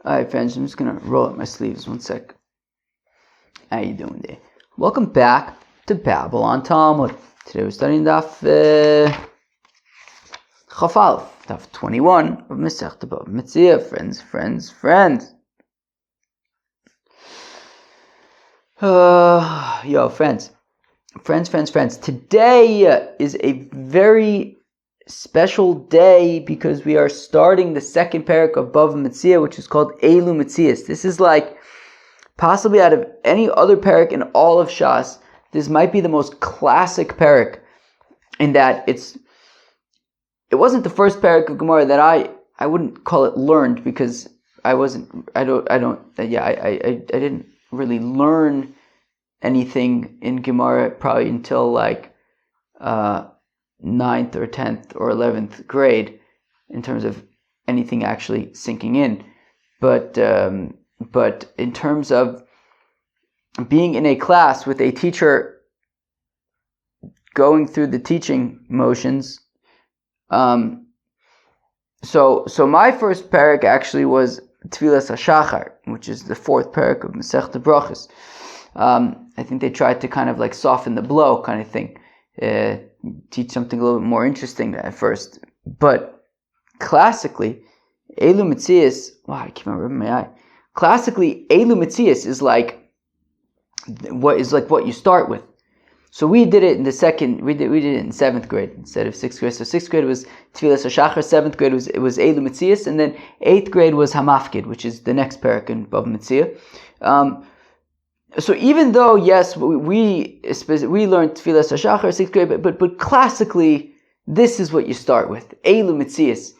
Alright friends, I'm just gonna roll up my sleeves one sec. How you doing there? Welcome back to Babylon Talmud. Today we're studying Daf Chaf Aleph, Daf 21 of Masechta BavaMetzia. Friends. Friends. Today is a very special day because we are starting the second parak of BavaMetzia, which is called BavaMetzia. This is like possibly out of any other parak in all of Shas, this might be the most classic parak in that it wasn't the first parak of Gemara that I wouldn't call it learned because I didn't really learn anything in Gemara probably until like 9th or 10th or 11th grade in terms of anything actually sinking in. But in terms of being in a class with a teacher going through the teaching motions, so my first parak actually was Tfilas HaShachar, which is the fourth parak of Masechta Brachos. I think they tried to kind of like soften the blow kind of thing. Teach something a little bit more interesting at first, but classically, BavaMetzia. Wow, I can't remember my eye. Classically, BavaMetzia is like what you start with. So we did it in the second. We did it in 7th grade instead of 6th grade. So 6th grade was Tfilas HaShachar. 7th grade was BavaMetzia, and then 8th grade was Hamafkid, which is the next parak in BavaMetzia. So even though, yes, we learned Tfilas HaShachar 6th grade, but classically, this is what you start with, BavaMetzia.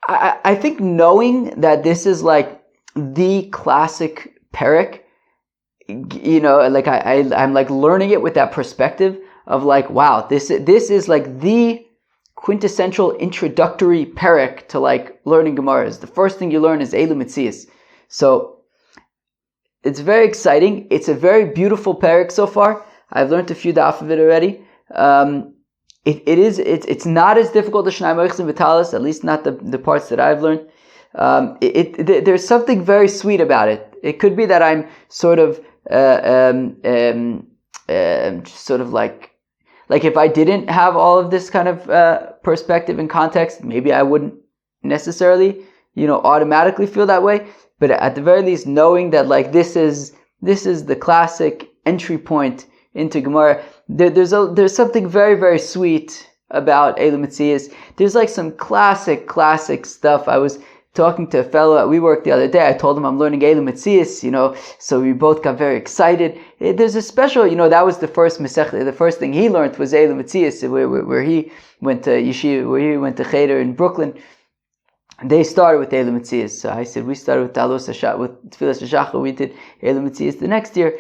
I think knowing that this is like the classic parak, like I'm like learning it with that perspective of like, wow, this is like the quintessential introductory parak to like learning Gemara. The first thing you learn is BavaMetzia. So it's very exciting. It's a very beautiful parak so far. I've learned a few daf of it already. It's not as difficult as Shnai Moichs and Vitalis, at least not the parts that I've learned. There's something very sweet about it. It could be that I'm sort of like if I didn't have all of this kind of perspective and context, maybe I wouldn't necessarily, automatically feel that way. But at the very least, knowing that like this is the classic entry point into Gemara, there's something very, very sweet about BavaMetzia. There's like some classic stuff. I was talking to a fellow at WeWork the other day. I told him I'm learning BavaMetzia, so we both got very excited. There's a special, that was the first Masechta. The first thing he learned was BavaMetzia, where he went to yeshiva, where he went to Cheder in Brooklyn. They started with BavaMetzia. So I said we started with Tfilas HaShachar. We did BavaMetzia the next year.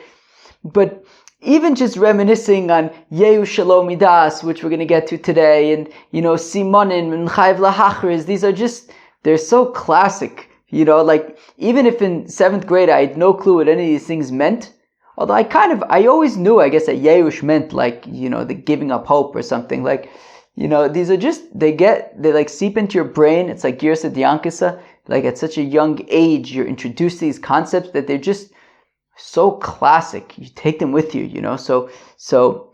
But even just reminiscing on Yehu Shalom Midas, which we're going to get to today, and Simonim and Chayv Lahachriz, these are just, they're so classic. Like even if in 7th grade I had no clue what any of these things meant, although I always knew, I guess, that Yehush meant like, the giving up hope or something. Like, these are just, they like seep into your brain. It's like Girsa Diankasa. Like at such a young age, you're introduced to these concepts that they're just so classic. You take them with you, So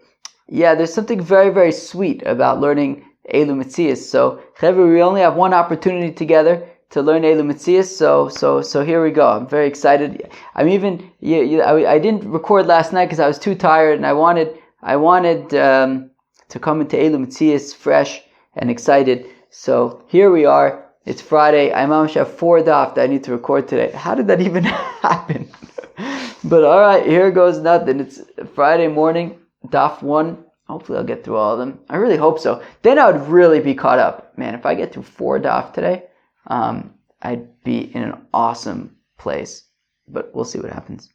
yeah, there's something very, very sweet about learning BavaMetzia. So, Chevra, we only have one opportunity together to learn BavaMetzia. So here we go. I'm very excited. I'm even, I didn't record last night because I was too tired, and I wanted to come into BavaMetzia fresh and excited. So here we are. It's Friday. I almost have 4 daf that I need to record today. How did that even happen? But all right, here goes nothing. It's Friday morning, daf 1. Hopefully I'll get through all of them. I really hope so. Then I would really be caught up. Man, if I get through 4 daf today, I'd be in an awesome place. But we'll see what happens.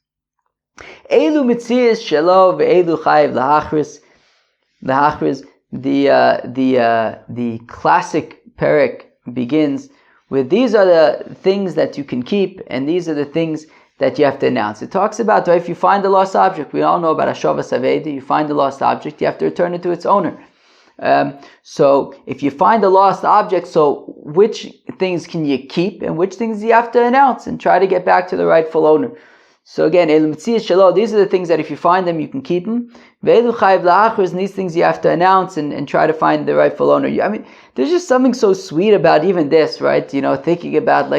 BavaMetzia shelo ve'elu chayv lahachris. The classic parak begins with, these are the things that you can keep, and these are the things that you have to announce. It talks about, if you find a lost object, we all know about Hashavas Avedi, you find a lost object, you have to return it to its owner. So if you find a lost object, so which things can you keep and which things you have to announce and try to get back to the rightful owner. So again, these are the things that if you find them, you can keep them. And these things you have to announce and try to find the rightful owner. I mean, there's just something so sweet about even this, right? Thinking about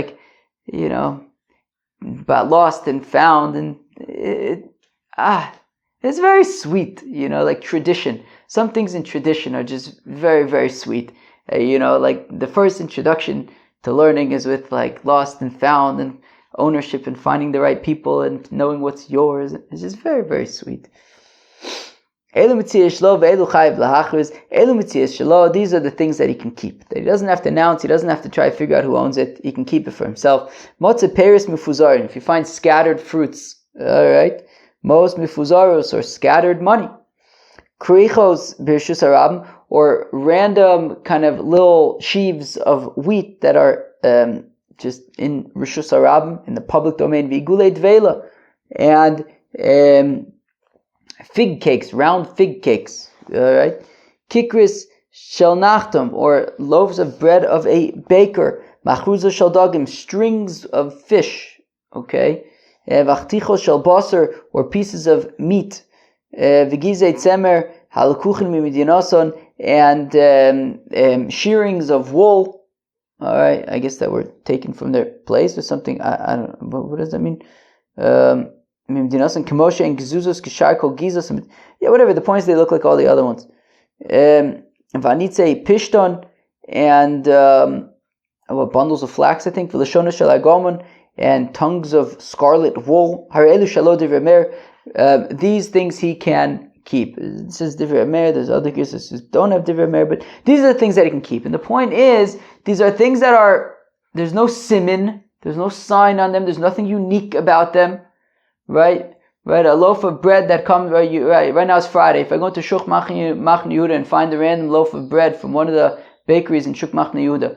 about lost and found, and it's very sweet, like tradition. Some things in tradition are just very, very sweet. Like the first introduction to learning is with like lost and found and ownership and finding the right people and knowing what's yours. It's just very, very sweet. These are the things that he can keep, that he doesn't have to announce, he doesn't have to try to figure out who owns it, he can keep it for himself. If you find scattered fruits, alright, most mifuzaros, or scattered money, or random kind of little sheaves of wheat that are just in Rishus Harabim, in the public domain, Vigule Dvela, and fig cakes, round fig cakes, alright? Kikris shel nachtam, or loaves of bread of a baker, machruza shel dagim, strings of fish, okay? Vachticho shel basar, or pieces of meat, v'gizei tzemer, halakuchin mimidinason, and shearings of wool. All right, I guess that were taken from their place or something. I don't know. What does that mean? Yeah, whatever. The point is they look like all the other ones. Vanitze pishton, and bundles of flax, I think. And tongues of scarlet wool. These things he can keep. It says divrei mer. There's other cases that don't have divrei mer, but these are the things that he can keep. And the point is, these are things that there's no simin, there's no sign on them, there's nothing unique about them, right? Right, a loaf of bread that comes right now it's Friday. If I go to Shuk Machne Yehuda and find a random loaf of bread from one of the bakeries in Shuk Machne Yehuda,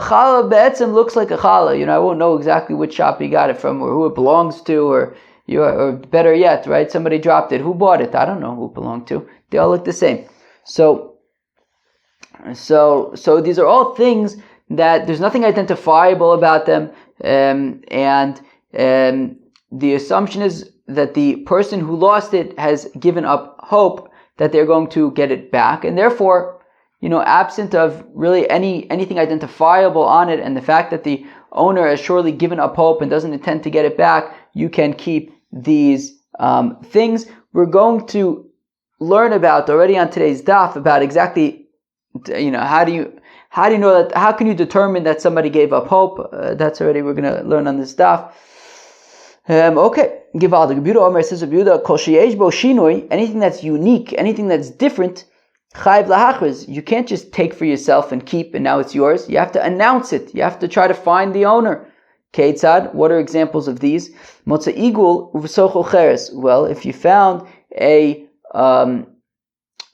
challah be'etzem looks like a challah. I won't know exactly which shop he got it from or who it belongs to, or better yet, right? Somebody dropped it. Who bought it? I don't know who it belonged to. They all look the same. So these are all things that there's nothing identifiable about them, and the assumption is that the person who lost it has given up hope that they're going to get it back, and therefore, absent of really anything identifiable on it, and the fact that the owner has surely given up hope and doesn't intend to get it back, you can keep these things. We're going to learn about already on today's daf about exactly, how do you know that? How can you determine that somebody gave up hope? That's already we're going to learn on this daf. Okay, Givaldi Gebuda Omer says Gebuda Kol sheyesh bo shinoi, anything that's unique, anything that's different, chayv lahachriz. You can't just take for yourself and keep and now it's yours. You have to announce it. You have to try to find the owner. Keitzad, what are examples of these? Motza igul u'v'sochol cheres. Well, if you found a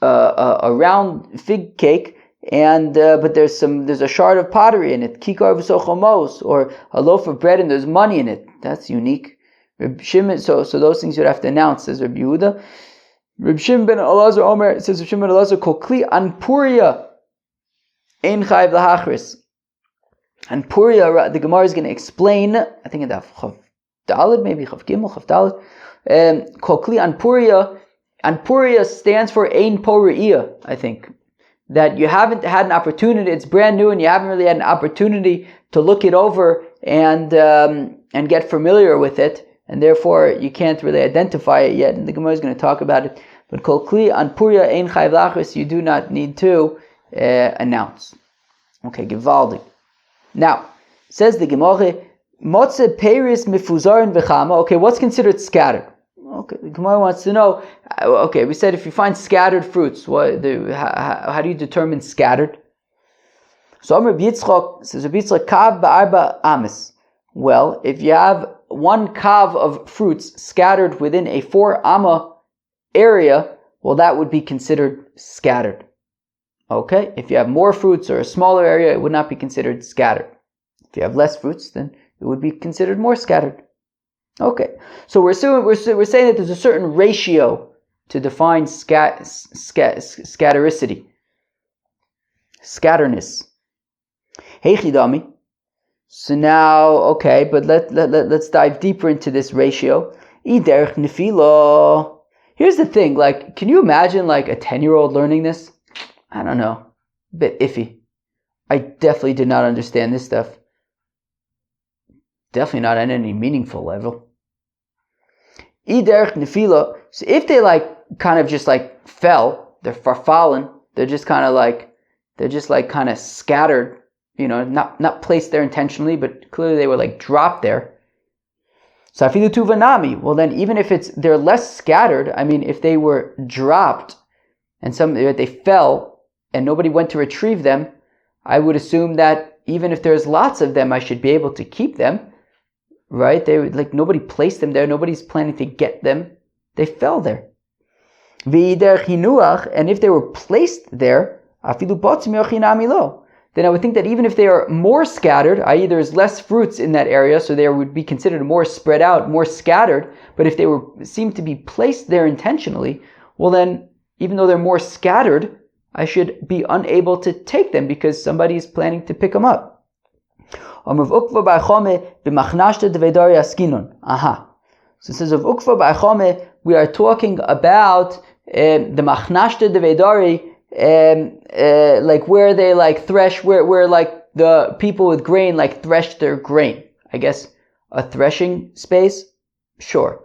round fig cake and but there's a shard of pottery in it, kikar v'sochol mos, or a loaf of bread and there's money in it, that's unique. Reb Shimon, so those things you'd have to announce, says Reb Yehuda. Reb Shimon ben Elazar Omer, says Reb Shimon ben Elazar, kol kli an puria ein chayv lahachris. And Puria, the Gemara is going to explain, I think in the Chav Daled, maybe Chav Gimel, Chav Daled, Kol Kli an Puria stands for Ein Poriya, I think. That you haven't had an opportunity, it's brand new and you haven't really had an opportunity to look it over and get familiar with it, and therefore you can't really identify it yet, and the Gemara is going to talk about it. But Kol Kli an Puria Ein Chayv Lachris, you do not need to announce. Okay, Givaldi. Now, says the Gemara, Motze Peris Mifuzarin V'chama. Okay, what's considered scattered? Okay, the Gemara wants to know. Okay, we said if you find scattered fruits, how do you determine scattered? So Amr Yitzchak says, Yitzchak Kav Ba'arba Amis. Well, if you have one kav of fruits scattered within a 4 amma area, well, that would be considered scattered. Okay, if you have more fruits or a smaller area, it would not be considered scattered. If you have less fruits, then it would be considered more scattered. Okay, so we're saying that there's a certain ratio to define scattericity, scatterness. Heichidami. So now, okay, but let's dive deeper into this ratio. Iderch nefila. Here's the thing, like, can you imagine like a 10-year-old learning this? I don't know, a bit iffy. I definitely did not understand this stuff. Definitely not at any meaningful level. Iderch nefila. So if they like kind of just like fell, they're farfallen, they're just kind of scattered, not placed there intentionally, but clearly they were like dropped there. So afilu tuvanami. Well, then even if they're less scattered, I mean, if they were dropped and they fell and nobody went to retrieve them, I would assume that even if there's lots of them, I should be able to keep them, right? They would, like, nobody placed them there. Nobody's planning to get them. They fell there. And if they were placed there, then I would think that even if they are more scattered, i.e. there's less fruits in that area, so they would be considered more spread out, more scattered, but if they seem to be placed there intentionally, well then, even though they're more scattered, I should be unable to take them because somebody is planning to pick them up. Aha. So it says of Ukva Ba'achome, we are talking about the Machnashta Devedari, like where they like thresh, where like the people with grain like thresh their grain. I guess a threshing space? Sure.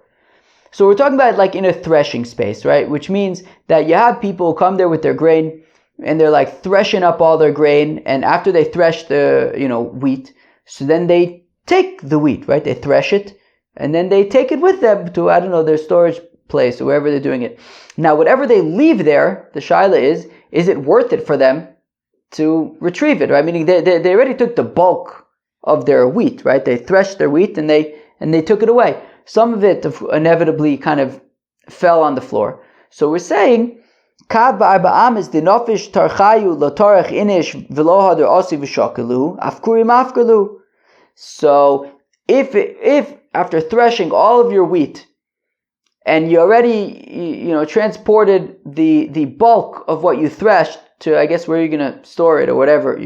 So we're talking about like in a threshing space, right? Which means that you have people who come there with their grain and they're like threshing up all their grain, and after they thresh the, wheat, so then they take the wheat, right? They thresh it and then they take it with them to, I don't know, their storage place or wherever they're doing it. Now, whatever they leave there, the shaila is it worth it for them to retrieve it, right? Meaning they already took the bulk of their wheat, right? They threshed their wheat and they took it away. Some of it inevitably kind of fell on the floor. So we're saying, Kad ba'arba amis dinofish tarchayu lo torach inish v'lo hader osi v'shakalu afkuri mafkalu. So if after threshing all of your wheat, and you already, transported the bulk of what you threshed to, I guess, where you're going to store it or whatever,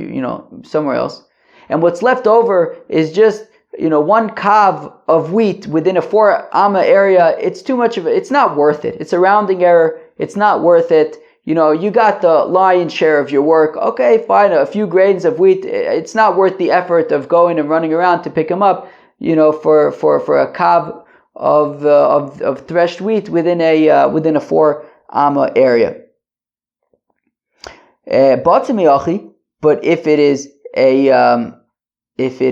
somewhere else. And what's left over is just, one kav of wheat within a 4 amma area. It's too much of it. It's not worth it. It's a rounding error. It's not worth it. You got the lion's share of your work. Okay, fine. A few grains of wheat. It's not worth the effort of going and running around to pick them up, for a kav of threshed wheat within a 4 amma area. But if it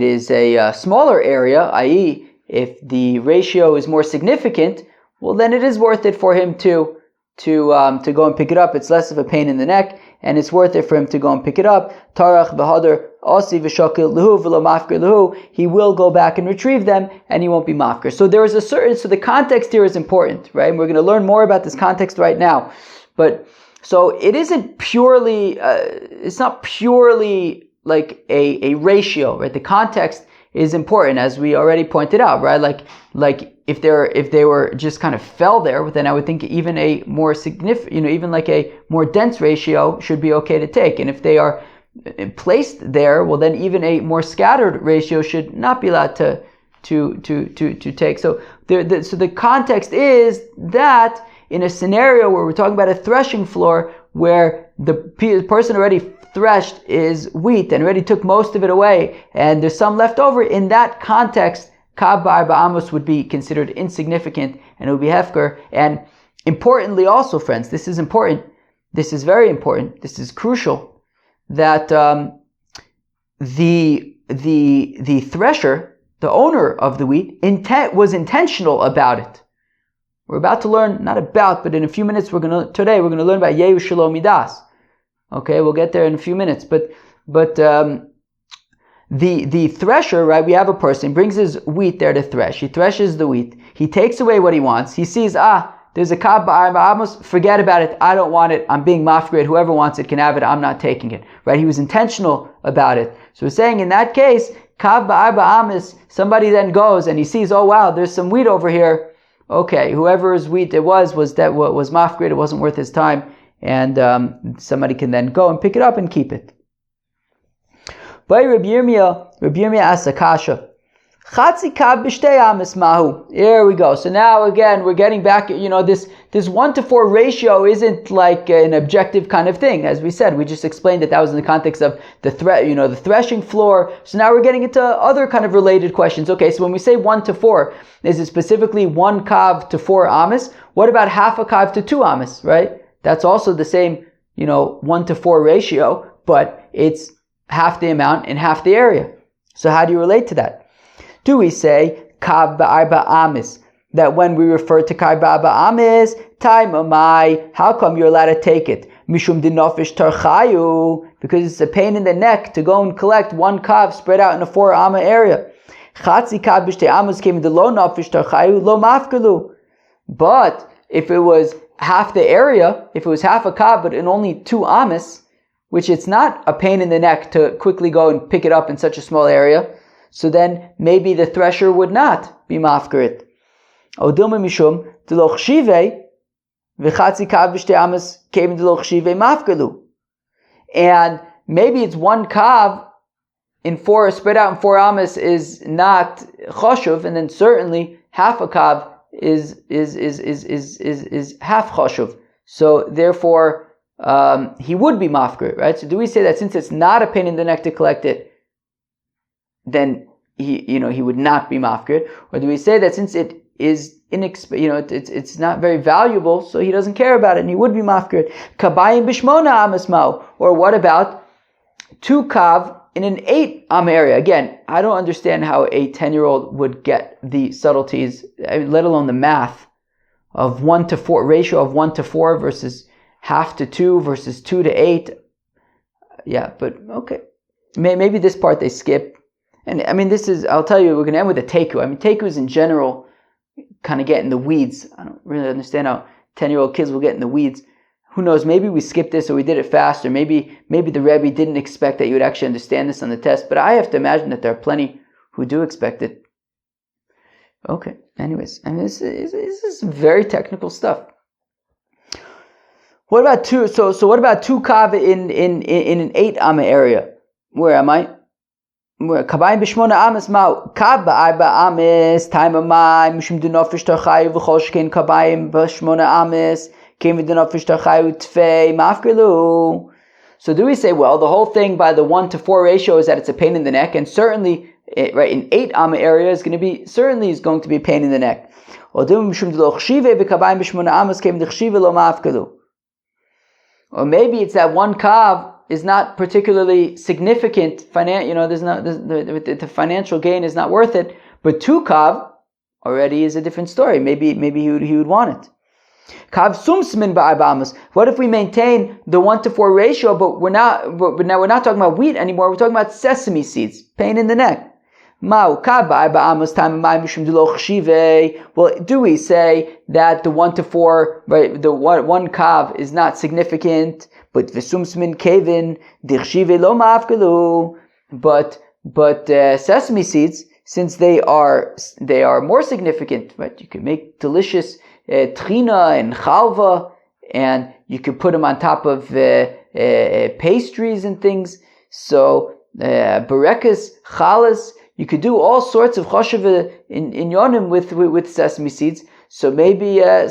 is a smaller area, i.e., if the ratio is more significant, well then it is worth it for him to go and pick it up. It's less of a pain in the neck, and it's worth it for him to go and pick it up. Tarach b'hadar asi v'shakil lehu v'lo mafker lehu. He will go back and retrieve them, and he won't be mafker. So there is so the context here is important, right? And we're going to learn more about this context right now. But so it isn't purely, it's not purely like a ratio, right? The context is important, as we already pointed out, right? Like if they were just kind of fell there, then I would think even a more significant, even like a more dense ratio should be okay to take. And if they are placed there, well then even a more scattered ratio should not be allowed to take. So the context is that in a scenario where we're talking about a threshing floor where the person already threshed is wheat and already took most of it away, and there's some left over, in that context, Kab ba'arba amos would be considered insignificant and it would be hefker. And importantly also, friends, this is important, this is very important, this is crucial, that the thresher, the owner of the wheat, was intentional about it. We're about to learn, not about, but in a few minutes today we're going to learn about Yehu Shalom Midas. Okay, we'll get there in a few minutes. But the thresher, right, we have a person, brings his wheat there to thresh. He threshes the wheat. He takes away what he wants. He sees, there's a kab ba'arba amos, forget about it. I don't want it. I'm being mafgrid. Whoever wants it can have it. I'm not taking it. Right? He was intentional about it. So we're saying in that case, kab ba'arba amos, somebody then goes and he sees, oh wow, there's some wheat over here. okay, whoever's wheat it was mafgrid, it wasn't worth his time, and somebody can then go and pick it up and keep it. By Rabbi Yirmiyah asks a kasha. Chatzi kav b'shtei amis mahu. Here we go. So now again, we're getting back, this 1 to 4 ratio isn't like an objective kind of thing. As we said, we just explained that was in the context of the threshing floor. So now we're getting into other kind of related questions. Okay, so when we say 1 to 4, is it specifically 1 kav to 4 amis? What about half a kav to 2 amis, right? That's also the same, 1 to 4 ratio, but it's half the amount in half the area. So how do you relate to that? Do we say kav ba'arba amis, that when we refer to kav ba'arba amis, time amai, how come you're allowed to take it? Mishum dinofish tarchayu, because it's a pain in the neck to go and collect 1 kav spread out in a 4 amma area. Chatzi kav b'shtei amis came the lo nofish tarchayu lo mafkalu. But if it was half the area, if it was half a kav but in only 2 amis, which it's not a pain in the neck to quickly go and pick it up in such a small area, so then maybe the thresher would not be mafkarit. Odilma mishum deloch shive v'chatzi kav b'shtei amis came deloch shive mafkalu. And maybe it's 1 kav in 4, spread out in 4 amis is not choshuv, and then certainly half a kav is half choshuv. So therefore, he would be mafkarit, right? So do we say that since it's not a pain in the neck to collect it, then he would not be mafkarit? Or do we say that since it is it's not very valuable, so he doesn't care about it and he would be mafkarit? Kabayim b'shmona amas mau. Or what about 2 kav in an 8 am area? Again, I don't understand how a 10-year-old would get the subtleties, let alone the math of 1 to 4 ratio of 1 to 4 versus half to 2 versus 2 to 8. Yeah, but okay. Maybe this part they skip. And I'll tell you, we're going to end with a teku. Tekus in general kind of get in the weeds. I don't really understand how 10-year-old kids will get in the weeds. Who knows, maybe we skipped this or we did it fast, or maybe the Rebbe didn't expect that you would actually understand this on the test, but I have to imagine that there are plenty who do expect it. Okay, anyways, this is very technical stuff. What about 2? So what about 2 kav in an 8 amma area? Where am I? Kabayim b'shmona amis mau kav ba'arba amis time amai mishum dinofish tarchayu v'chol shkein kabayim b'shmona amis came dinofish tarchayu tfei mafkalu. So do we say, well, the whole thing by the 1 to 4 ratio is that it's a pain in the neck, and certainly, right, in 8 amma area is going to be a pain in the neck. Or maybe it's that 1 kav is not particularly significant. The financial gain is not worth it. But 2 kav already is a different story. Maybe he would want it. Kav sumsmin ba'arba. What if we maintain the 1 to 4 ratio, but now we're not talking about wheat anymore. We're talking about sesame seeds. Pain in the neck. Well, do we say that the 1 to 4, right, the 1 kav is not significant, but v'sumsmin kevin dichshive lo mafkalu? But sesame seeds, since they are more significant, right? You can make delicious trina and chalva, and you can put them on top of pastries and things. So berekas, chalas. You could do all sorts of choshev in yonim with sesame seeds. So maybe a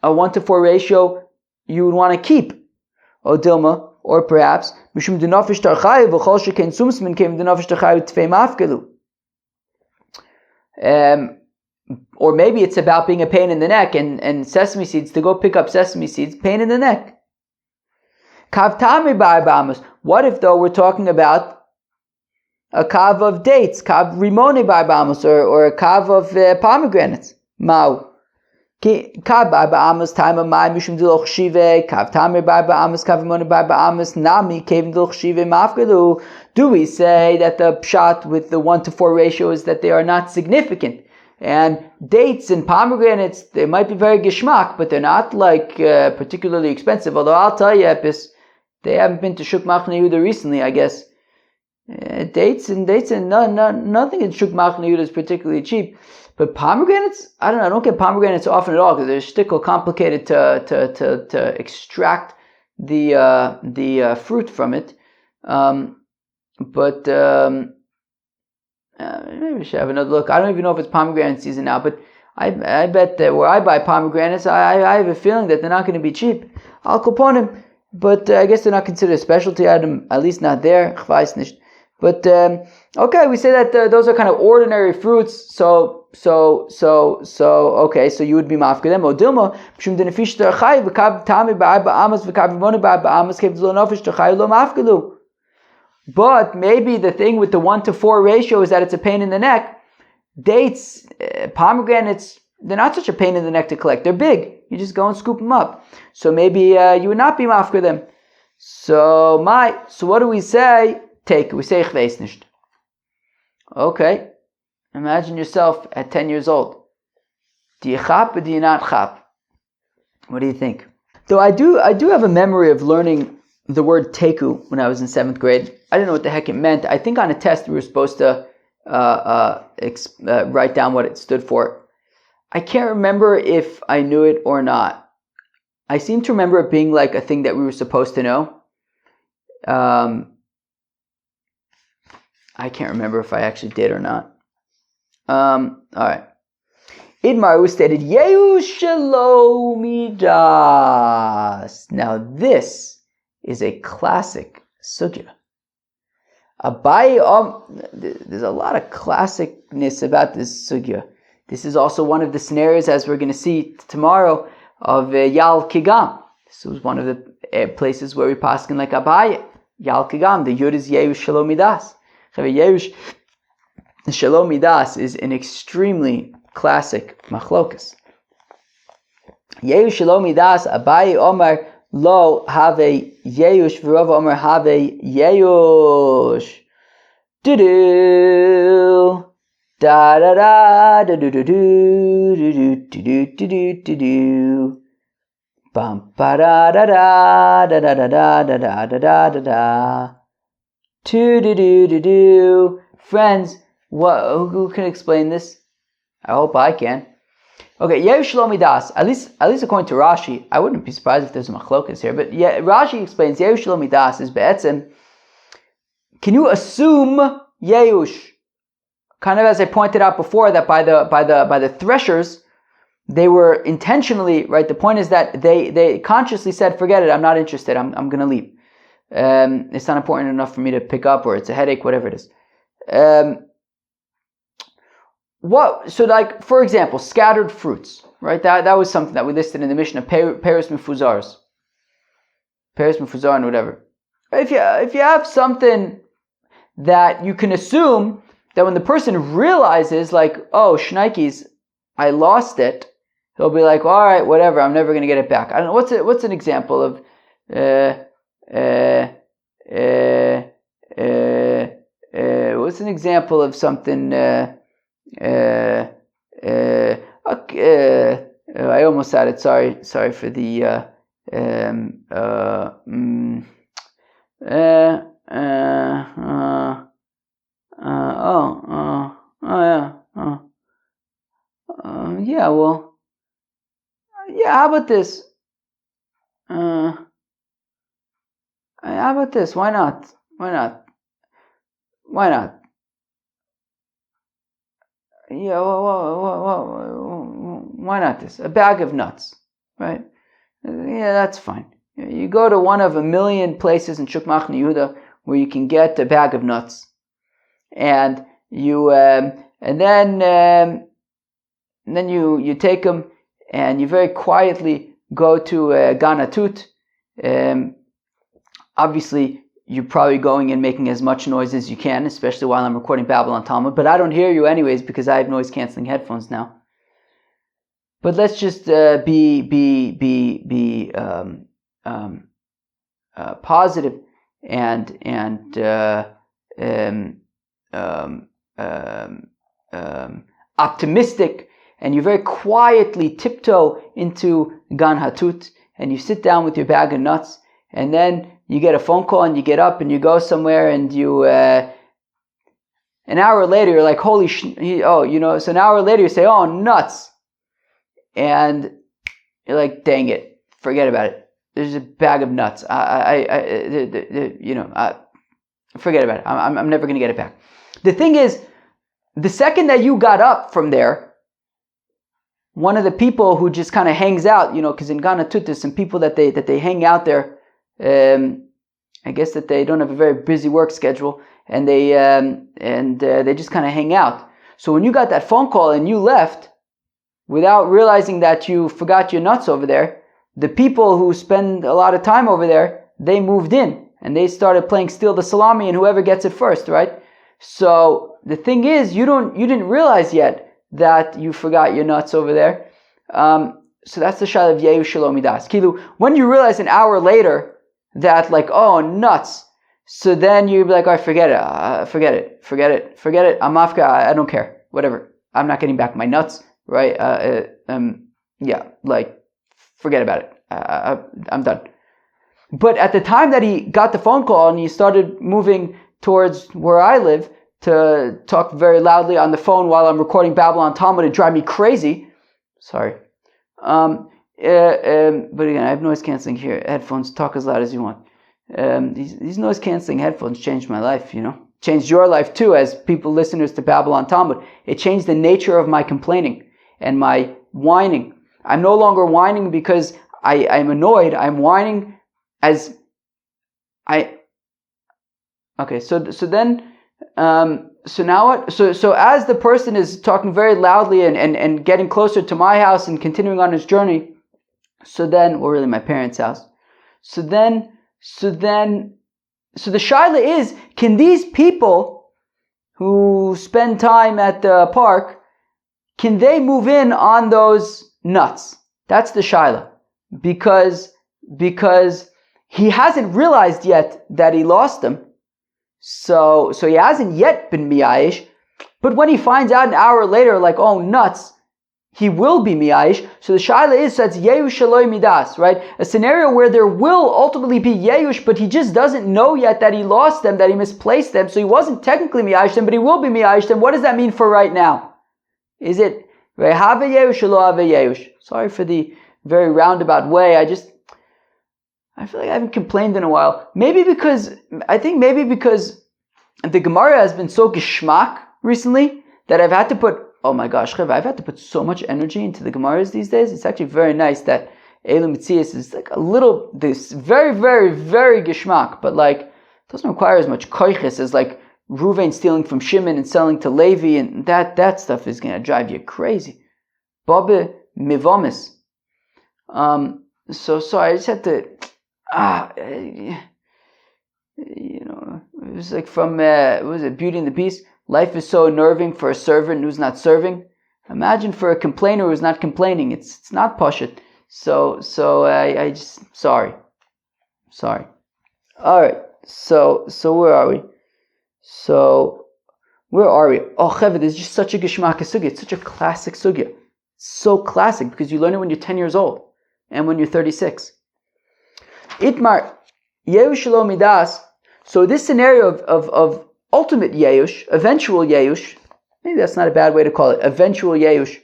1 to 4 ratio you would want to keep. O Dilma, or perhaps mishum dinofish tarchayu v'chol sheken sumsmin came dinofish tarchayu tfei mafkalu. Or maybe it's about being a pain in the neck, and sesame seeds, to go pick up sesame seeds, pain in the neck. Kav tami ba'arba amis. What if though we're talking about a kav of dates, kav rimone ba'arba amis, or a kav of pomegranates? Mau. Kav ba'arba amis taima mai mishum diloch shive, kav tami ba'arba amis, kav rimone ba'arba amis, nami kevin diloch shive mafkalu. Do we say that the pshat with the 1 to 4 ratio is that they are not significant? And dates and pomegranates, they might be very geschmack, but they're not like particularly expensive. Although I'll tell you, Epis, they haven't been to Shuk Machne Yehuda recently, I guess. Dates and nothing in Shuk Machne Yehuda is particularly cheap. But pomegranates, I don't know. I don't get pomegranates often at all because they're stickle complicated to extract the fruit from it. But maybe we should have another look. I don't even know if it's pomegranate season now, but I bet that where I buy pomegranates, I have a feeling that they're not going to be cheap. Al Kaponim, but I guess they're not considered a specialty item, at least not there. But okay, we say that those are kind of ordinary fruits. So okay, so you would be mafka them. Odilma, b'shum denefish terchay v'kav tami ba'arba amas v'kav rimona ba'arba amas kev zlo nefesh terchay lo mafkalu. But maybe the thing with the 1-to-4 ratio is that it's a pain in the neck. Dates, pomegranates, they're not such a pain in the neck to collect. They're big. You just go and scoop them up. So maybe you would not be mafka them. So what do we say? Take. We say chveis nicht. Okay. Imagine yourself at 10 years old. Do you chap or do you not chap? What do you think? Though I do have a memory of learning the word teku when I was in 7th grade. I didn't know what the heck it meant. I think on a test we were supposed to write down what it stood for. I can't remember if I knew it or not. I seem to remember it being like a thing that we were supposed to know. I can't remember if I actually did or not. Alright. Idmar was stated, Yehu Shelo Midas. Now this is a classic sugya. Abaye, there's a lot of classicness about this sugya. This is also one of the scenarios, as we're going to see tomorrow, of Yal Kigam. This was one of the places where we paskin like Abaye. Yal Kigam, the Yud is Yehu Shelo Midas. Yehu Shelo Midas is an extremely classic machlokas. Yehu Shelo Midas, Abaye Omar, Lo have Yeush v'Rava Omer have Yeush. Do da da da do do do do do do do do do do bum ba da da da da da da da da da da da da do do do do do. Friends, who can explain this? I hope I can. Okay, Yehu Shelo Midas, at least according to Rashi, I wouldn't be surprised if there's a machlokas here, but yeah, Rashi explains Yehu Shelo Midas is be'etzem. Can you assume Yeush? Kind of as I pointed out before, that by the threshers, they were intentionally, right? The point is that they consciously said, forget it, I'm not interested, I'm gonna leave. It's not important enough for me to pick up, or it's a headache, whatever it is. So like, for example, scattered fruits, right? That was something that we listed in the Mishnah, Peres Mefuzars. Peres Mefuzar and whatever. If you have something that you can assume that when the person realizes, like, oh, shnikes, I lost it, he'll be like, all right, whatever, I'm never going to get it back. I don't know, what's an example of, what's an example of something, I almost had it. Sorry for the How about this? Why not? Yeah, why not this? A bag of nuts, right? Yeah, that's fine. You go to one of a million places in Shuk Machne Yehuda where you can get a bag of nuts, and you then you take them and you very quietly go to Gan Hatut. Obviously, you're probably going and making as much noise as you can, especially while I'm recording Babylon Talmud, but I don't hear you anyways because I have noise-canceling headphones now. But let's just be positive and optimistic, and you very quietly tiptoe into Gan Hatut, and you sit down with your bag of nuts, and then you get a phone call and you get up and you go somewhere and you an hour later you're like, so an hour later you say, oh, nuts. And you're like, dang it, forget about it. There's a bag of nuts. Forget about it. I'm never going to get it back. The thing is, the second that you got up from there, one of the people who just kind of hangs out, because in Ghana too, there's some people that they hang out there. I guess that they don't have a very busy work schedule, and they just kind of hang out. So when you got that phone call and you left without realizing that you forgot your nuts over there, the people who spend a lot of time over there, they moved in and they started playing Steal the Salami and whoever gets it first, right? So the thing is, you didn't realize yet that you forgot your nuts over there. So that's the shayla of Yehu Shelo Midas. Kilu, when you realize an hour later that like, oh, nuts. So then you'd be like, all right, forget it. I'm Afka, I don't care. Whatever. I'm not getting back my nuts, right? Forget about it. I'm done. But at the time that he got the phone call and he started moving towards where I live to talk very loudly on the phone while I'm recording Babylon Talmud and drive me crazy. Sorry. But again, I have noise cancelling here. Headphones, talk as loud as you want. These noise cancelling headphones changed my life, Changed your life too as people, listeners to Babylon Talmud. It changed the nature of my complaining and my whining. I'm no longer whining because I'm annoyed. I'm whining as Okay, so now what? So as the person is talking very loudly and getting closer to my house and continuing on his journey, really my parents' house. So the shaila is, can these people who spend time at the park, can they move in on those nuts? That's the shaila. Because he hasn't realized yet that he lost them. So he hasn't yet been miyayish, but when he finds out an hour later, like, oh, nuts, he will be miyayish. So the shaila is, that's yehu shaloi midas, right? A scenario where there will ultimately be yeyush, but he just doesn't know yet that he lost them, that he misplaced them, so he wasn't technically miyayish them, but he will be miyayish them. What does that mean for right now? Is it have yeyush or lo have yeyush? Sorry for the very roundabout way. I feel like I haven't complained in a while. Maybe because the Gemara has been so geschmack recently that I've had to put, oh my gosh, I've had to put so much energy into the Gemaras these days. It's actually very nice that BavaMetzia is like this very, very, very geschmack, but like doesn't require as much koiches as like Ruvain stealing from Shimon and selling to Levi, and that stuff is going to drive you crazy. Baba mivamis. So I just had to, it was like from, what was it, Beauty and the Beast? Life is so unnerving for a servant who's not serving. Imagine for a complainer who's not complaining. It's not pashut. So I just, sorry. Alright, so where are we? Oh, Cheved, this is just such a geshmak sugya. It's such a classic sugya. So classic because you learn it when you're 10 years old and when you're 36. Itmar, Yehush Shelo Midas. So this scenario of ultimate Yehush, eventual Yehush, maybe that's not a bad way to call it, eventual Yehush.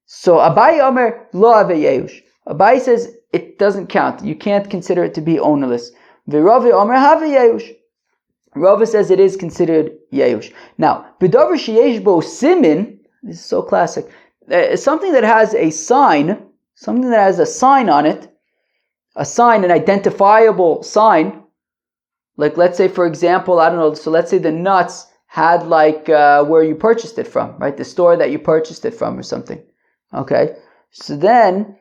So Abai Omer Lo Ave Yehush. Abai says it doesn't count. You can't consider it to be ownerless. V'Rava Omer Have Yehush. Rava says it is considered Yehush. Now, B'davar Sheyesh Bo Simin, this is so classic, something that has a sign on it, an identifiable sign, like let's say, for example, I don't know, so let's say the nuts had like where you purchased it from, right? The store that you purchased it from or something. Okay? So then,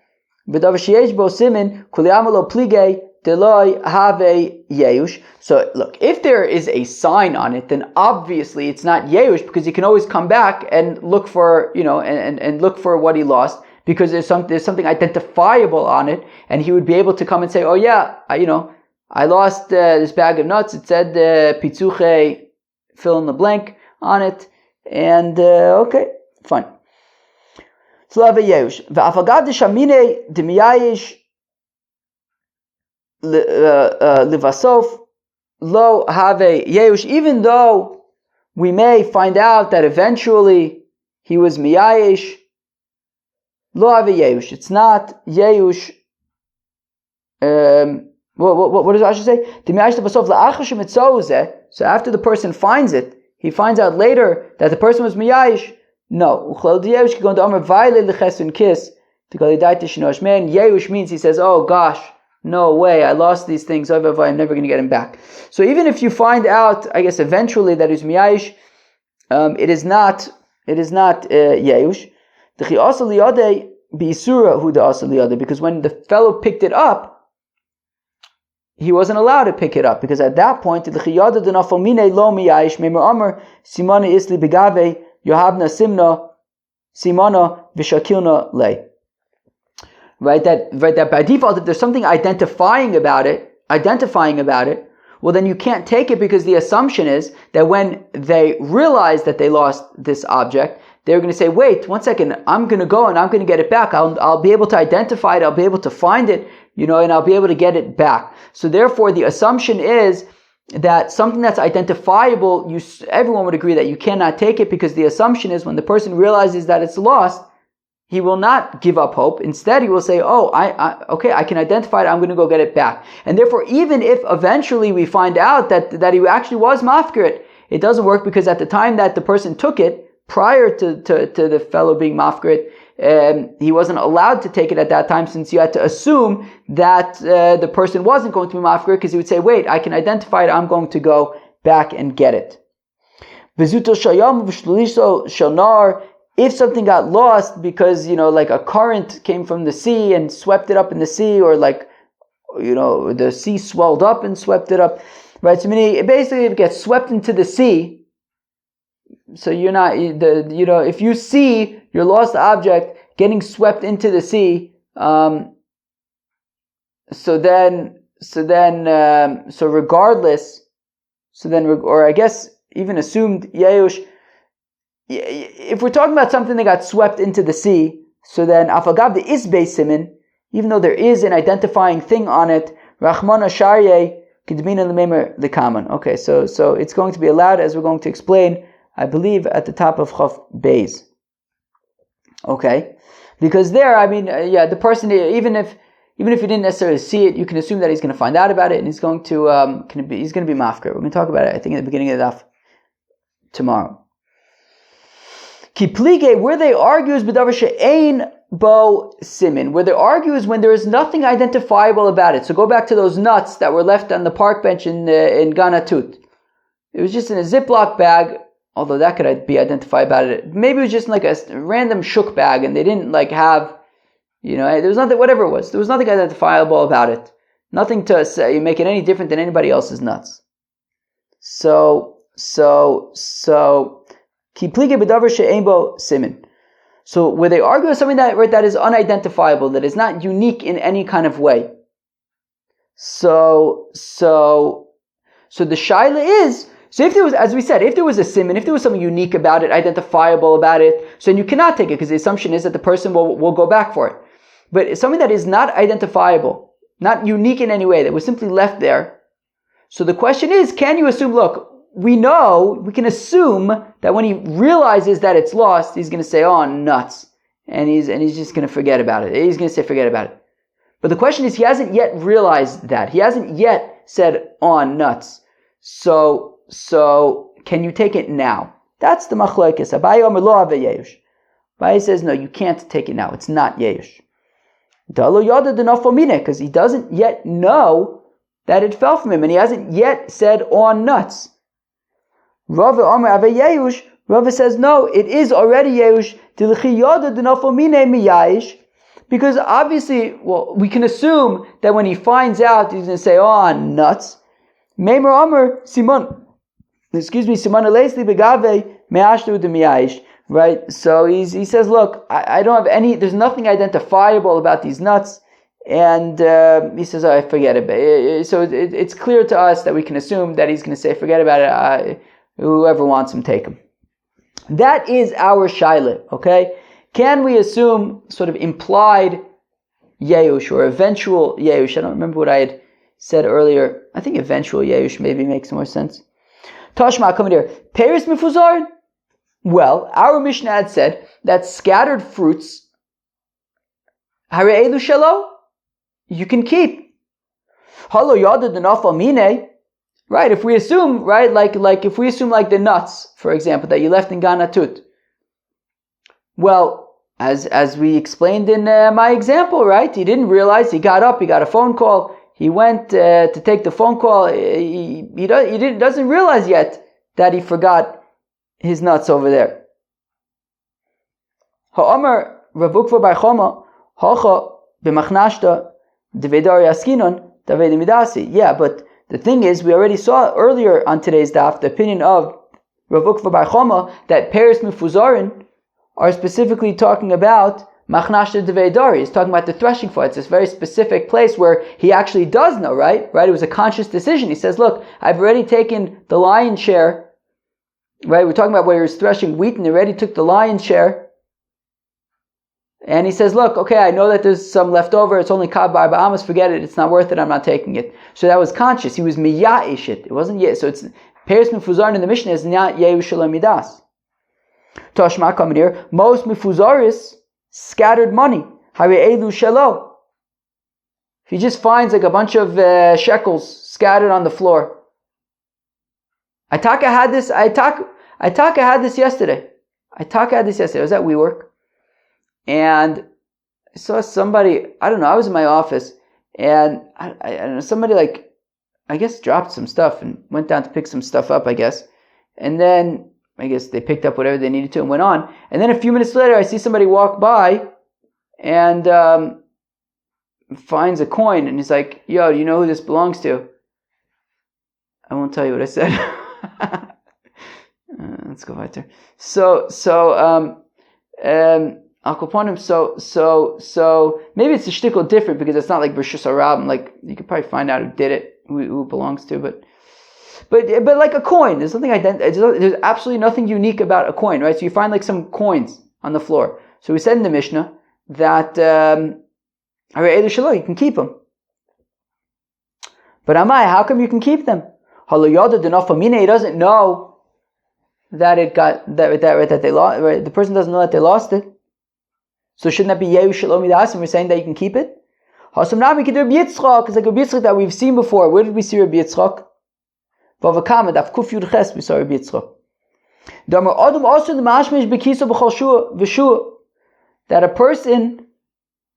B'davar Sheyesh Bo Simin, Kuli Amalo Plige, Deloi Have Yehush. So look, if there is a sign on it, then obviously it's not Yehush because he can always come back and look for, and look for what he lost because there's something identifiable on it, and he would be able to come and say, oh yeah, I lost this bag of nuts. It said Pitzuche, fill in the blank on it, and okay, fine. So Have Yehush. V'afagav de Shamine de Miyayish Livasof Lo Have Yehush, even though we may find out that eventually he was miyayish. Lo ave yeush. It's not yeush. What does Rashi say? So after the person finds it, he finds out later that the person was miyayish. No. Yeush means he says, oh gosh, no way, I lost these things, I'm never going to get them back. So even if you find out, I guess eventually that he's miyayish, it is not yeush. Because when the fellow picked it up, he wasn't allowed to pick it up, because at that point, right, that by default, if there's something identifying about it, well then you can't take it, because the assumption is that when they realize that they lost this object, they're going to say, wait, 1 second, I'm going to go and I'm going to get it back. I'll be able to identify it, I'll be able to find it, and I'll be able to get it back. So therefore, the assumption is that something that's identifiable, everyone would agree that you cannot take it, because the assumption is when the person realizes that it's lost, he will not give up hope. Instead, he will say, oh, okay, I can identify it, I'm going to go get it back. And therefore, even if eventually we find out that he actually was mafkirit, it doesn't work, because at the time that the person took it, prior to the fellow being mafkirit, he wasn't allowed to take it at that time, since you had to assume that the person wasn't going to be mafkirit, because he would say, wait, I can identify it, I'm going to go back and get it. If something got lost because, like a current came from the sea and swept it up in the sea, or the sea swelled up and swept it up, right? So meaning, basically, if it gets swept into the sea, so you're not, if you see your lost object getting swept into the sea, so I guess even assumed yeush, if we're talking about something that got swept into the sea, so then afagav the isbei simin, even though there is an identifying thing on it, rachmana sharye kidmina lememer lekaman. Okay, so it's going to be allowed, as we're going to explain, I believe, at the top of Chaf Beis. Okay, because there, the person, even if you didn't necessarily see it, you can assume that he's going to find out about it, and he's going to be mafker. We're going to talk about it, I think, at the beginning of the daf tomorrow. Kiplige, where they argue is b'davar she'ein bo simin. Where they argue is when there is nothing identifiable about it. So go back to those nuts that were left on the park bench in Ganatut. It was just in a Ziploc bag, although that could be identified about it. Maybe it was just like a random shook bag, and they didn't have, there was nothing, whatever it was. There was nothing identifiable about it. Nothing to say, make it any different than anybody else's nuts. So where they argue is something that is unidentifiable, that is not unique in any kind of way. So the shaila is, so if there was, as we said, if there was a siman, if there was something unique about it, identifiable about it, so then you cannot take it, because the assumption is that the person will go back for it. But it's something that is not identifiable, not unique in any way, that was simply left there. So the question is, can you assume, look, we can assume that when he realizes that it's lost, he's going to say, oh, nuts. And he's just going to forget about it. He's going to say, forget about it. But the question is, he hasn't yet realized that. He hasn't yet said, oh, nuts. So can you take it now? That's the machlokes. Abaye omer lo ave yeush. Abaye says, no, you can't take it now. It's not yeush. Dalo yada denafal mine, because he doesn't yet know that it fell from him, and he hasn't yet said, on nuts. Rava Omer Ave Yeush, Rava says, no, it is already Yeush, because obviously, we can assume that when he finds out, he's going to say, oh, nuts. Meimer Omer, Simon Alesli Begave, Meashtu de Miyayish. Right? So he says, look, I don't have there's nothing identifiable about these nuts. And he says, I forget it. So it's clear to us that we can assume that he's going to say, forget about it. Whoever wants him, take him. That is our shaila, okay? Can we assume sort of implied yeush or eventual yeush? I don't remember what I had said earlier. I think eventual yeush maybe makes more sense. Tashma, come here. Peris mifuzar. Well, our Mishnah had said that scattered fruits, hare'elu shelo, you can keep. Halo yada denafal mine. Right, if we assume, right, like if we assume like the nuts, for example, that you left in Ganatut. Well, as we explained in my example, right, he didn't realize, he got up, he got a phone call, he went to take the phone call, he doesn't realize yet that he forgot his nuts over there. Ha'amar Ravukva Bar Choma, hacha b'machnashta devedar yaskinon daved midasi. Yeah, but the thing is, we already saw earlier on today's daf the opinion of Ravukva Bar Choma that peris mifuzarin are specifically talking about machnashta devedari. He's talking about the threshing floor. It's this very specific place where he actually does know, right? Right? It was a conscious decision. He says, look, I've already taken the lion's share. Right? We're talking about where he was threshing wheat and he already took the lion's share. And he says, look, okay, I know that there's some left over. It's only kab bar ba'amas. Forget it. It's not worth it. I'm not taking it. So that was conscious. He was miya'ish it. It wasn't yet. So it's peris mifuzar in the Mishnah is not yehu shalom midas. Toshma coming here. Most mifuzaris scattered money. Hare'elu shelo. If he just finds like a bunch of shekels scattered on the floor. Ataka had this yesterday. I was at WeWork. And I saw somebody, I don't know, I was in my office, and I don't know, somebody like, I guess dropped some stuff and went down to pick some stuff up, I guess. And then, I guess they picked up whatever they needed to and went on. And then a few minutes later, I see somebody walk by and finds a coin, and he's like, yo, do you know who this belongs to? I won't tell you what I said. Let's go right there. So maybe it's a shtickle different because it's not like B'Rishus Harabim. Like you could probably find out who did it, who it belongs to, but like a coin, there's something there's absolutely nothing unique about a coin, right? So you find like some coins on the floor. So we said in the Mishnah that you can keep them. But Amai, how come you can keep them? He doesn't know that it got that they lost. Right? The person doesn't know that they lost it. So shouldn't that be Yehu Shalom Midas? And we're saying that you can keep it? Hasam Nami Kid Rabbi Yitzchak. It's like Rabbi Yitzchak that we've seen before. Where did we see Rabbi Yitzchak? Vavakama Daf Kuf Yud Ches. We saw Rabbi Yitzchak. Damar Adam also the Mashmish Bekiso B'Chol V'Shua. That a person,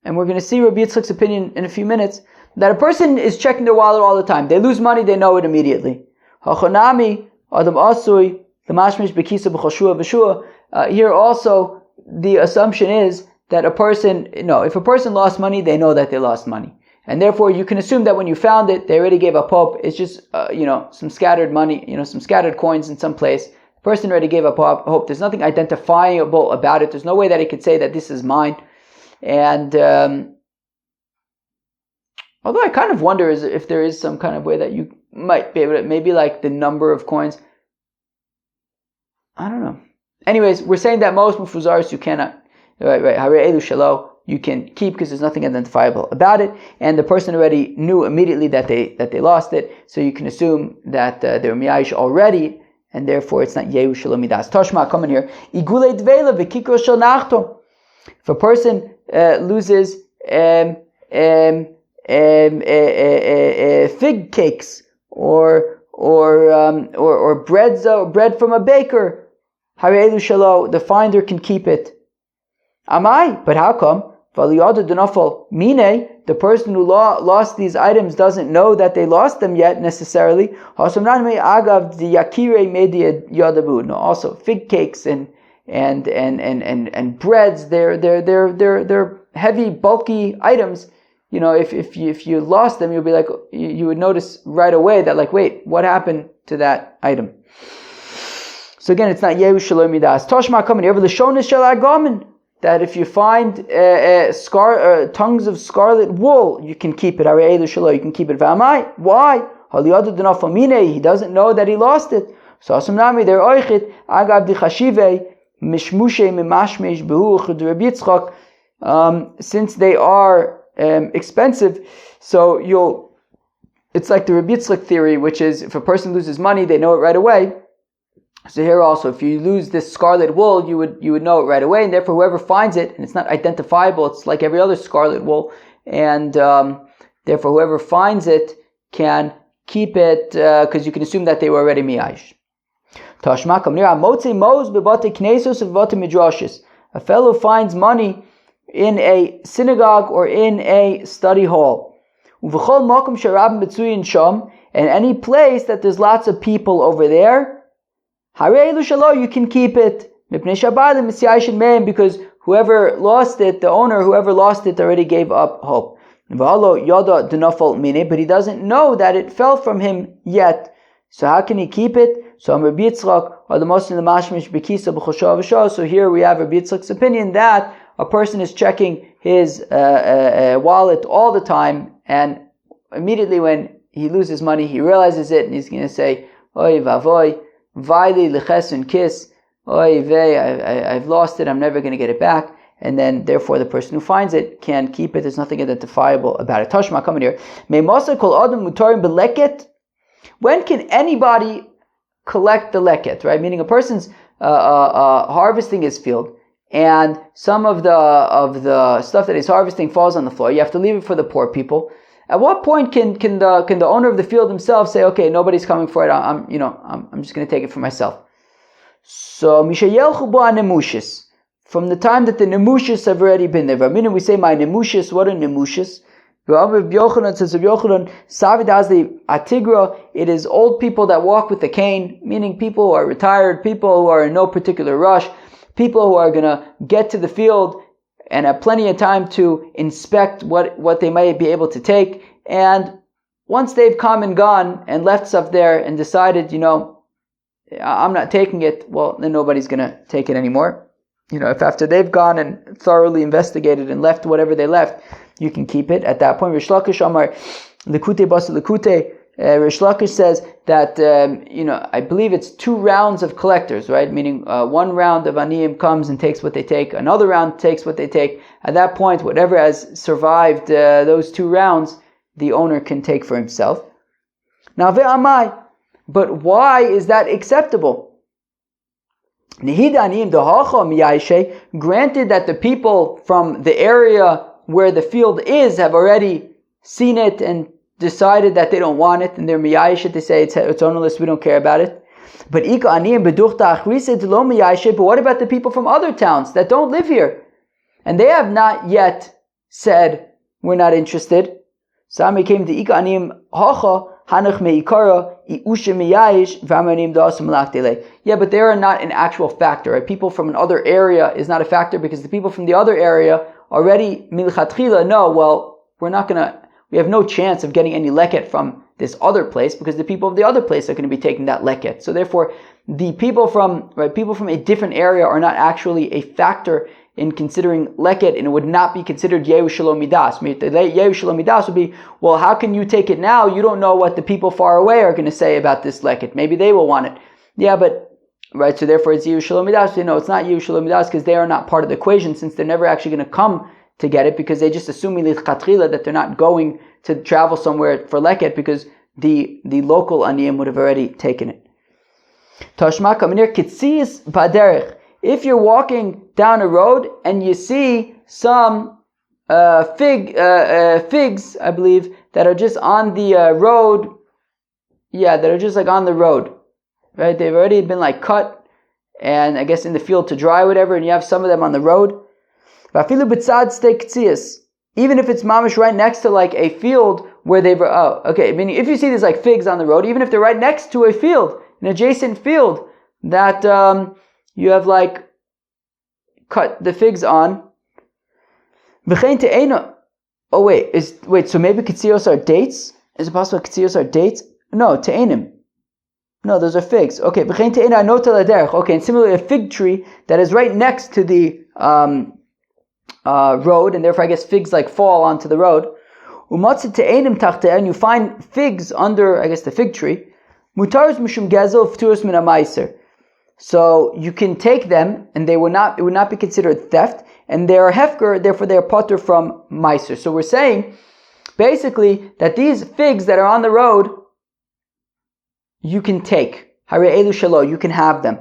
and we're going to see Rabbi Yitzchak's opinion in a few minutes, that a person is checking their wallet all the time. They lose money, they know it immediately. Hachanami Adam Asui the Mashmish Bekiso B'Chol V'Shua. Here also the assumption is that a person, if a person lost money, they know that they lost money. And therefore, you can assume that when you found it, they already gave up hope. It's just, some scattered money, some scattered coins in some place. The person already gave up hope. There's nothing identifiable about it. There's no way that he could say that this is mine. And, although I kind of wonder if there is some kind of way that you might be able to, maybe like the number of coins. I don't know. Anyways, we're saying that most mufuzaris you cannot. Right. Hare'elu shelo, you can keep because there's nothing identifiable about it, and the person already knew immediately that they lost it, so you can assume that they were miyayish already, and therefore it's not yehu shelo midas. Toshma, come in here. Igule dveila v'kikro shel nachto. If a person loses fig cakes or bread from a baker, hare'elu shelo, the finder can keep it. Amai, but how come? The person who lost these items doesn't know that they lost them yet necessarily. No, also fig cakes and breads, they're heavy, bulky items. If you lost them, you'll be like, you would notice right away that like, wait, what happened to that item? So again, it's not Yehu Shalom Midas. Toshma coming over the Shonis Shel Agamin. That if you find tongues of scarlet wool, you can keep it. You can keep it. Why? He doesn't know that he lost it. So Asamnami, they're oichet. Agav di chashive mishmushe mimashmesh behu Rabbi Yitzchak. Since they are expensive, so it's like the Rabbi Yitzchak theory, which is if a person loses money, they know it right away. So here also, if you lose this scarlet wool, you would know it right away, and therefore whoever finds it, and it's not identifiable, it's like every other scarlet wool, and therefore whoever finds it can keep it, because you can assume that they were already miyash. A fellow finds money in a synagogue or in a study hall. And any place that there's lots of people over there, you can keep it. Because whoever lost it, the owner, whoever lost it already gave up hope. But he doesn't know that it fell from him yet. So how can he keep it? So here we have Rabbi Yitzchak's opinion that a person is checking his wallet all the time, and immediately when he loses money, he realizes it, and he's going to say, Oy vavoy, vaili lechesun kis, oy vey, I've lost it, I'm never going to get it back. And then, therefore, the person who finds it can keep it. There's nothing identifiable about it. Tashma, come in here. When can anybody collect the leket, right? Meaning a person's harvesting his field, and some of the stuff that he's harvesting falls on the floor. You have to leave it for the poor people. At what point can the owner of the field himself say, okay, nobody's coming for it, I'm just going to take it for myself? So mishayelchu bo nemushis, from the time that the nemushis have already been there. Meaning we say my nemushis. What are nemushis? Says Rabbi Yochanan, atigra, it is old people that walk with a cane, meaning people who are retired, people who are in no particular rush, people who are going to get to the field and have plenty of time to inspect what they might be able to take. And once they've come and gone and left stuff there and decided, I'm not taking it, well, then nobody's going to take it anymore. If after they've gone and thoroughly investigated and left whatever they left, you can keep it at that point. Rish Lakish Amar Likute Basa Likute. Rish Lakish says that I believe it's 2 rounds of collectors, right? Meaning one round of aniyim comes and takes what they take, another round takes what they take. At that point, whatever has survived those 2 rounds, the owner can take for himself. Now ve'amai, but why is that acceptable? Granted that the people from the area where the field is have already seen it and decided that they don't want it, and they're miyayish it, they say it's ownerless, we don't care about it. But what about the people from other towns that don't live here? And they have not yet said, we're not interested. Sami came to Ika Aniyim Hacha, Hanach Meikara, yeah, but they are not an actual factor. Right? People from another area is not a factor because the people from the other area already milchatchila know, well, we have no chance of getting any leket from this other place because the people of the other place are going to be taking that leket. So therefore, the people from a different area are not actually a factor in considering leket, and it would not be considered yehu shalom midas. Yehu shalom midas would be, well, how can you take it now? You don't know what the people far away are going to say about this leket. Maybe they will want it. Yeah, but, right, so therefore it's yehu shalom midas. It's not yehu shalom midas because they are not part of the equation, since they're never actually going to come to get it, because they just assume that they're not going to travel somewhere for leket because the local aniyim would have already taken it. Tashma kaminir kitzis baderech. If you're walking down a road and you see some figs, I believe, that are just on the road, that are just like on the road, right? They've already been like cut and I guess in the field to dry, whatever, and you have some of them on the road. Even if it's mamish right next to like a field where meaning if you see these like figs on the road, even if they're right next to a field, an adjacent field that you have like cut the figs on. So maybe ketzios are dates? Is it possible ketzios are dates? No, te'enim. No, those are figs. Okay, okay, and similarly a fig tree that is right next to the road, and therefore I guess figs like fall onto the road. And you find figs under, I guess, the fig tree. Mutarus mishum gezel fturus min ma'aser. So you can take them, and it would not be considered theft, and they are hefker, therefore they are potter from meiser. So we're saying, basically, that these figs that are on the road, you can take. Hare elu shelo, you can have them.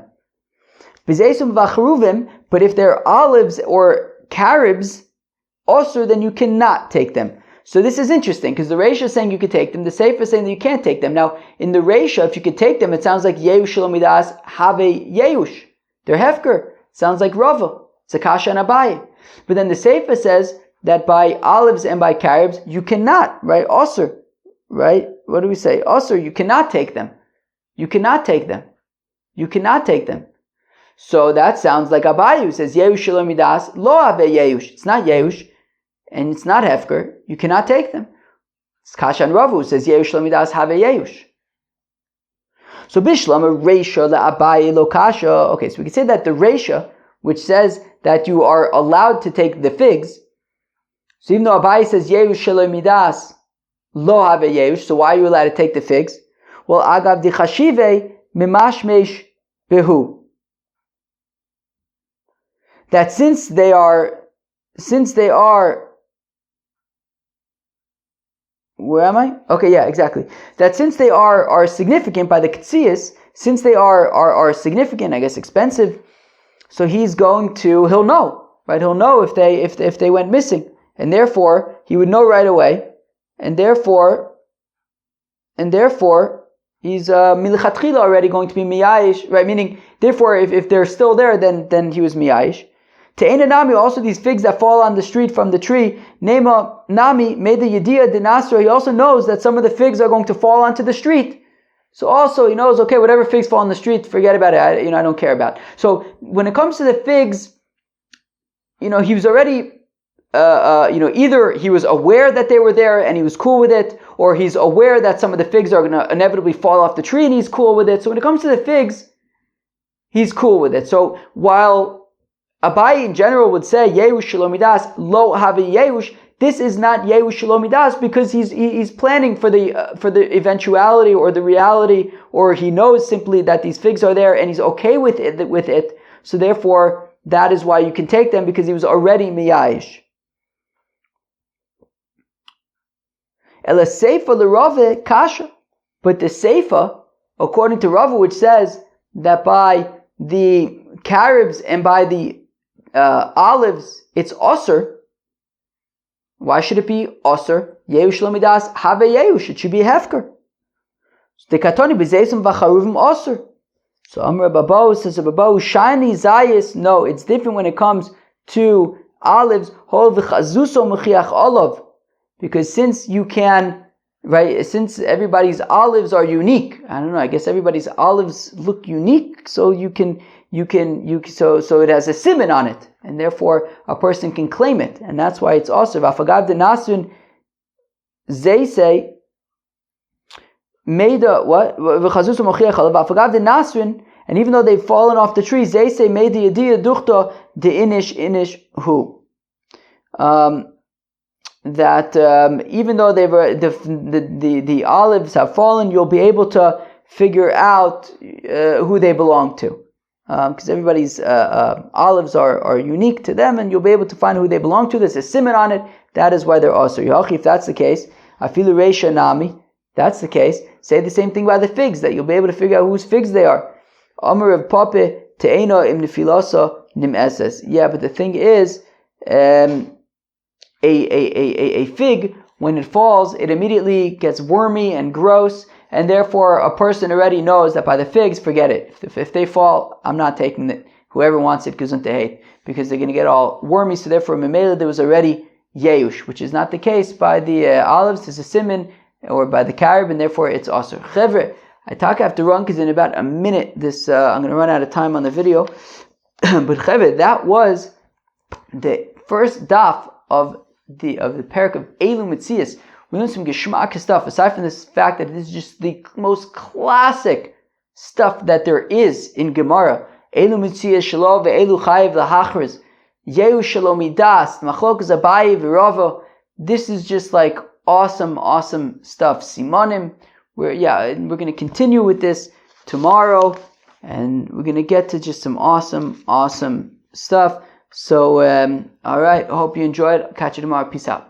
B'zeisum v'acharuvim, but if they're olives or carobs, also then you cannot take them. So this is interesting because the Reisha is saying you could take them, the Sefer is saying that you can't take them. Now in the Reisha, if you could take them, it sounds like Yeush Shelo Midas have Yeush. They're hefker. Sounds like Rava. It's a kasha and Abaye. But then the Sefer says that by olives and by carobs you cannot, right? Osir, right? What do we say? Osir, you cannot take them. You cannot take them. You cannot take them. So that sounds like Abaye who says Yeush Shelo Midas lo have Yeush. It's not Yeush. And it's not hefker, you cannot take them. It's Kasha and Ravu says Yeush Shelo Midas have a Yeush. So Bishlam a Reisha la Abaye lo Kasha. Okay, so we can say that the Reisha, which says that you are allowed to take the figs, so even though Abaye says Yeush Shelo Midas lo have a Yeush, so why are you allowed to take the figs? Well, Agav di Chashive mimashmesh behu. That since they are where am I? Okay, yeah, exactly. That since they are significant by the Ketsias, since they are significant, I guess expensive, so he'll know, right? He'll know if they went missing, and therefore he would know right away, and therefore he's milichatchila already going to be miyayish, right? Meaning, therefore, if they're still there, then he was miyayish. Te'ena nami, also these figs that fall on the street from the tree. Nema nami made the yediyah dinasra. He also knows that some of the figs are going to fall onto the street. So also he knows, okay, whatever figs fall on the street, forget about it. I don't care about. So when it comes to the figs, he was already, either he was aware that they were there and he was cool with it, or he's aware that some of the figs are going to inevitably fall off the tree and he's cool with it. So when it comes to the figs, he's cool with it. So while Abaye in general would say Yeush Shelo Midas lo have Yeush, this is not Yeush Shelo Midas because he's planning for the eventuality or the reality, or he knows simply that these figs are there and he's okay with it. So therefore, that is why you can take them, because he was already miyayish. Ela Seifa l'Rave kasha, but the Seifa, according to Rava, which says that by the carobs and by the olives, it's osir. Why should it be osir? Yeush Shelo Midas have Yeush. It should be hefker. The katoni b'zeisum v'charuvim osir. So Amr Babao says, Babao shiny zayis. No, it's different when it comes to olives. Hol v'chazuso mechiach olav, because since you can, right? Since everybody's olives are unique. I don't know. I guess everybody's olives look unique, so so it has a siman on it, and therefore a person can claim it, and that's why it's also v'afagav de nasun. They say made what v'chazusu mochiach alav v'afagav de nasun, and even though they've fallen off the trees, they say made the yediyah duchta de inish hu. That even though they were the olives have fallen, you'll be able to figure out who they belong to. Because everybody's olives are unique to them, and you'll be able to find who they belong to. There's a siman on it. That is why they're also yachi. If that's the case, afilu reisha nami. That's the case. Say the same thing by the figs, that you'll be able to figure out whose figs they are. Amar of pape te'ena im nefilasa nim eses. Yeah, but the thing is, a fig, when it falls, it immediately gets wormy and gross. And therefore, a person already knows that by the figs, forget it. If they fall, I'm not taking it. Whoever wants it, gesund to hate, because they're going to get all wormy. So therefore, memela, there was already yeush, which is not the case by the olives. There's a siman, or by the carob, and therefore it's also chevre. I have to run because in about a minute, I'm going to run out of time on the video. But chevre, that was the first daf of the parak of BavaMetzia. We learned some geschmack stuff, aside from this fact that this is just the most classic stuff that there is in Gemara. BavaMetzia shelo ve'elu chayiv lahachriz. Yeush Shelo Midas, machlokas Abaye v'Rava. This is just like awesome stuff. Simonim. We're going to continue with this tomorrow, and we're going to get to just some awesome stuff. So, alright, I hope you enjoyed. Catch you tomorrow. Peace out.